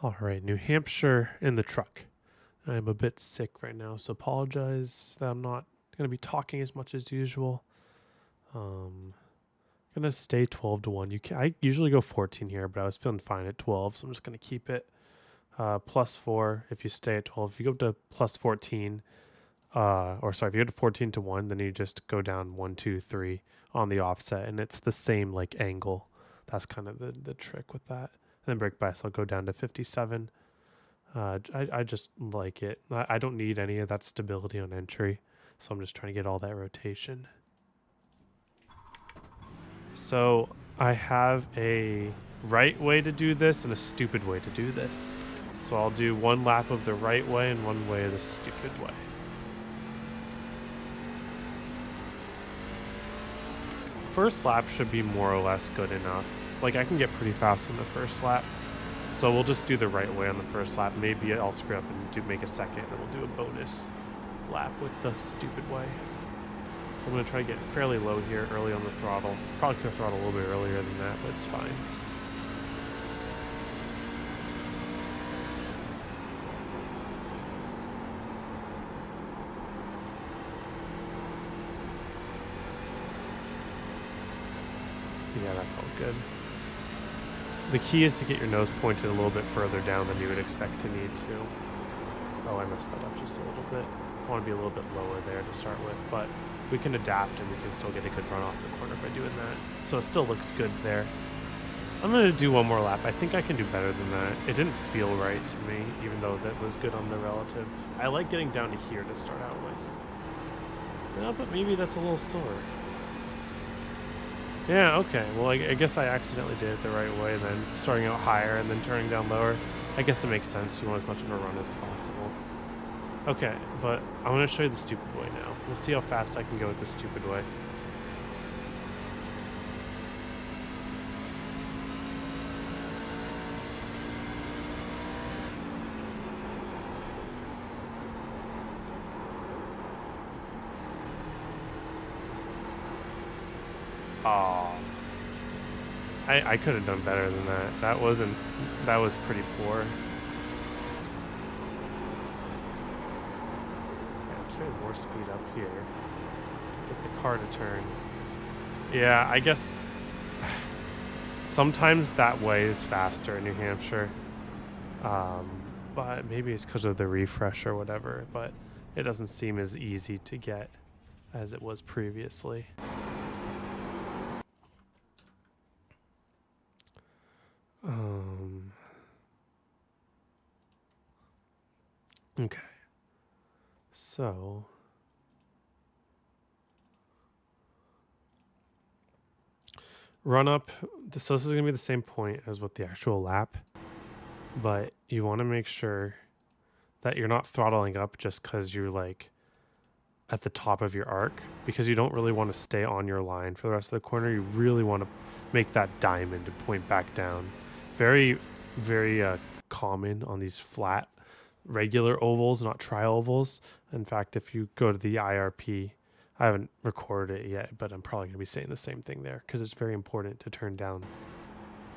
All right, New Hampshire in the truck. I'm a bit sick right now, so apologize that I'm not going to be talking as much as usual. Gonna stay 12 to 1. I usually go 14 here, but I was feeling fine at 12, so I'm just gonna keep it +4 if you stay at 12. If you go to plus 14, or sorry, if you go to 14 to 1, then you just go down 1, 2, 3 on the offset, and it's the same like angle. That's kind of the trick with that. And then brake bias, I'll go down to 57. I just like it. I don't need any of that stability on entry, so I'm just trying to get all that rotation. So I have a right way to do this and a stupid way to do this. So I'll do one lap of the right way and one way of the stupid way. First lap should be more or less good enough. Like, I can get pretty fast on the first lap. So we'll just do the right way on the first lap. Maybe I'll screw up and make a second, and then we'll do a bonus lap with the stupid way. So I'm going to try to get fairly low here early on the throttle. Probably could have throttled a little bit earlier than that, but it's fine. Yeah, that felt good. The key is to get your nose pointed a little bit further down than you would expect to need to. Oh, I messed that up just a little bit. I want to be a little bit lower there to start with, but we can adapt and we can still get a good run off the corner by doing that. So it still looks good there. I'm going to do one more lap. I think I can do better than that. It didn't feel right to me, even though that was good on the relative. I like getting down to here to start out with. No, but maybe that's a little sore. Yeah, okay. Well, I guess I accidentally did it the right way then, starting out higher and then turning down lower. I guess it makes sense. You want as much of a run as possible. Okay, but I'm going to show you the stupid way now. We'll see how fast I can go with the stupid way. Oh, I could have done better than that. That was pretty poor. Yeah, carry more speed up here. Get the car to turn. Yeah, I guess sometimes that way is faster in New Hampshire. But maybe it's because of the refresh or whatever, but it doesn't seem as easy to get as it was previously. Okay. So run up. So this is going to be the same point as with the actual lap, but you want to make sure that you're not throttling up just because you're like at the top of your arc, because you don't really want to stay on your line for the rest of the corner. You really want to make that diamond and point back down. Very, very common on these flat, regular ovals, not tri-ovals. In fact, if you go to the IRP, I haven't recorded it yet, but I'm probably going to be saying the same thing there because it's very important to turn down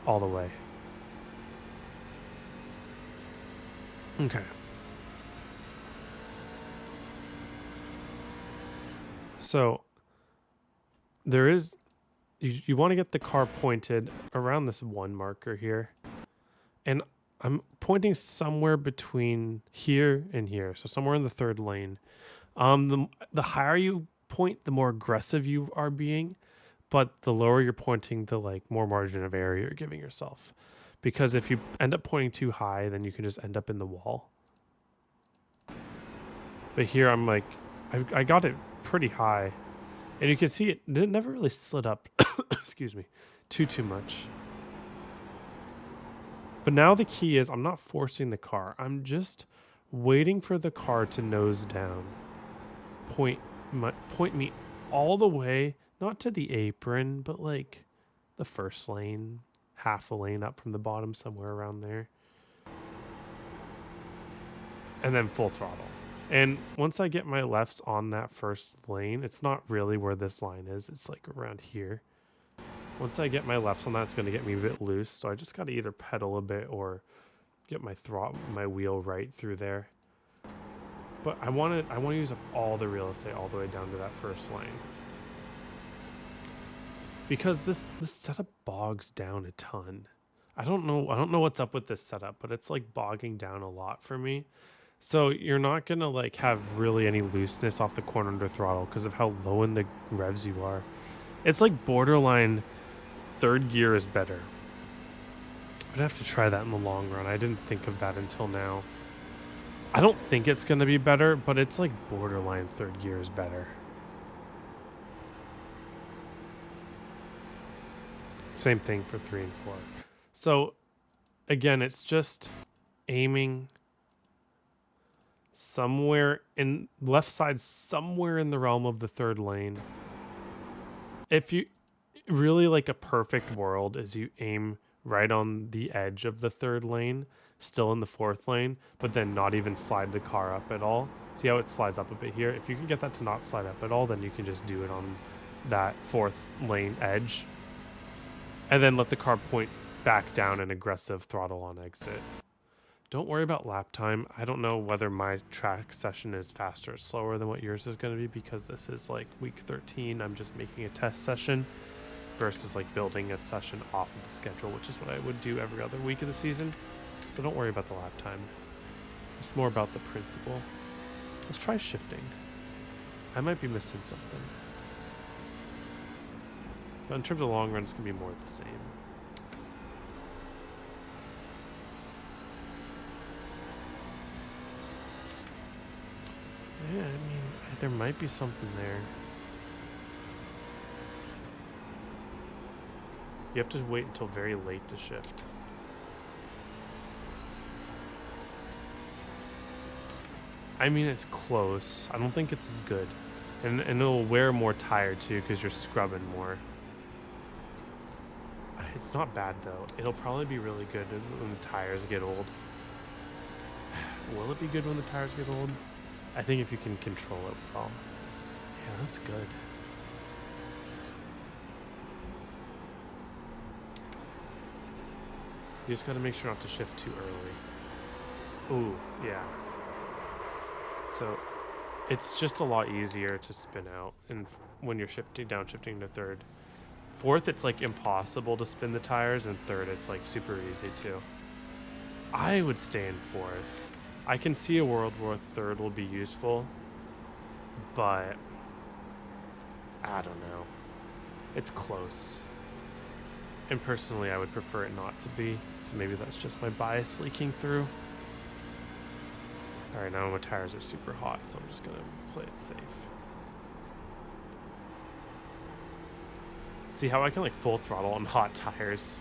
all the way. Okay. So there is, you want to get the car pointed around this one marker here. And I'm pointing somewhere between here and here. So somewhere in the third lane. The higher you point, the more aggressive you are being, but the lower you're pointing, the like more margin of error you're giving yourself. Because if you end up pointing too high, then you can just end up in the wall. But here I'm like, I got it pretty high. And you can see it never really slid up, excuse me, too much. But now the key is I'm not forcing the car. I'm just waiting for the car to nose down. Point me all the way, not to the apron, but like the first lane, half a lane up from the bottom, somewhere around there. And then full throttle. And once I get my lefts on that first lane, it's not really where this line is. It's like around here. Once I get my lefts on that, it's going to get me a bit loose. So I just got to either pedal a bit or get my wheel right through there. But I want to use up all the real estate all the way down to that first lane. Because this setup bogs down a ton. I don't know what's up with this setup, but it's like bogging down a lot for me. So you're not gonna like have really any looseness off the corner under throttle because of how low in the revs you are. It's like borderline third gear is better. I'm gonna have to try that in the long run. I didn't think of that until now. I don't think it's gonna be better, but it's like borderline third gear is better. Same thing for 3 and 4. So again, it's just aiming somewhere in left side, somewhere in the realm of the third lane. If you really like a perfect world is you aim right on the edge of the third lane, still in the fourth lane, but then not even slide the car up at all. See how it slides up a bit here? If you can get that to not slide up at all, then you can just do it on that fourth lane edge. And then let the car point back down an aggressive throttle on exit. Don't worry about lap time. I don't know whether my track session is faster or slower than what yours is going to be because this is like week 13. I'm just making a test session versus like building a session off of the schedule, which is what I would do every other week of the season. So don't worry about the lap time. It's more about the principle. Let's try shifting. I might be missing something. But in terms of long runs, it's going to be more of the same. Yeah, I mean, there might be something there. You have to wait until very late to shift. I mean, it's close. I don't think it's as good. And it'll wear more tire too because you're scrubbing more. It's not bad though. It'll probably be really good when the tires get old. Will it be good when the tires get old? I think if you can control it well. Yeah, that's good. You just gotta make sure not to shift too early. Ooh, yeah. So it's just a lot easier to spin out and when you're downshifting to third. Fourth, it's like impossible to spin the tires, and third, it's like super easy too. I would stay in fourth. I can see a world where third will be useful, but I don't know. It's close. And personally, I would prefer it not to be, so maybe that's just my bias leaking through. Alright, now my tires are super hot, so I'm just gonna play it safe. See how I can like full throttle on hot tires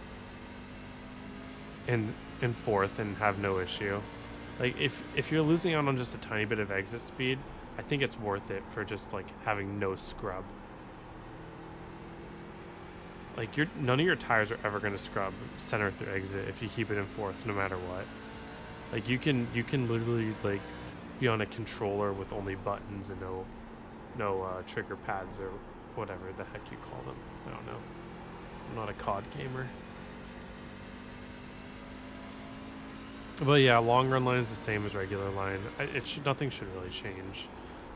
in fourth and have no issue. Like if you're losing out on just a tiny bit of exit speed, I think it's worth it for just like having no scrub. Like none of your tires are ever going to scrub center through exit if you keep it in fourth, no matter what. Like you can literally like be on a controller with only buttons and no trigger pads or whatever the heck you call them. I don't know. I'm not a COD gamer. But yeah, long run line is the same as regular line. Nothing should really change.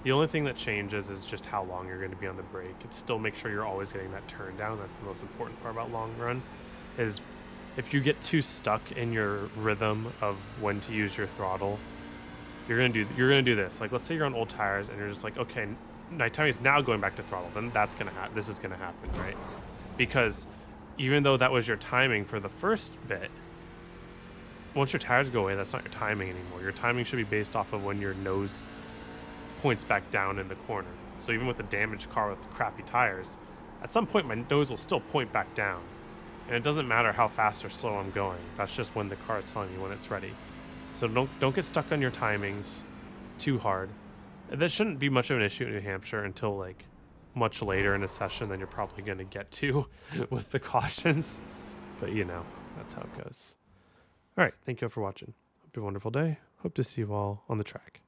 The only thing that changes is just how long you're going to be on the brake. Still make sure you're always getting that turn down. That's the most important part about long run. Is if you get too stuck in your rhythm of when to use your throttle, you're gonna do this. Like let's say you're on old tires and you're just like, okay, my timing is now going back to throttle. Then this is gonna happen, right? Because even though that was your timing for the first bit, once your tires go away, that's not your timing anymore. Your timing should be based off of when your nose points back down in the corner. So even with a damaged car with crappy tires, at some point my nose will still point back down. And it doesn't matter how fast or slow I'm going. That's just when the car is telling me when it's ready. So don't get stuck on your timings too hard. That shouldn't be much of an issue in New Hampshire until like much later in a session than you're probably going to get to with the cautions. But you know, that's how it goes. All right. Thank you all for watching. Hope you have a wonderful day. Hope to see you all on the track.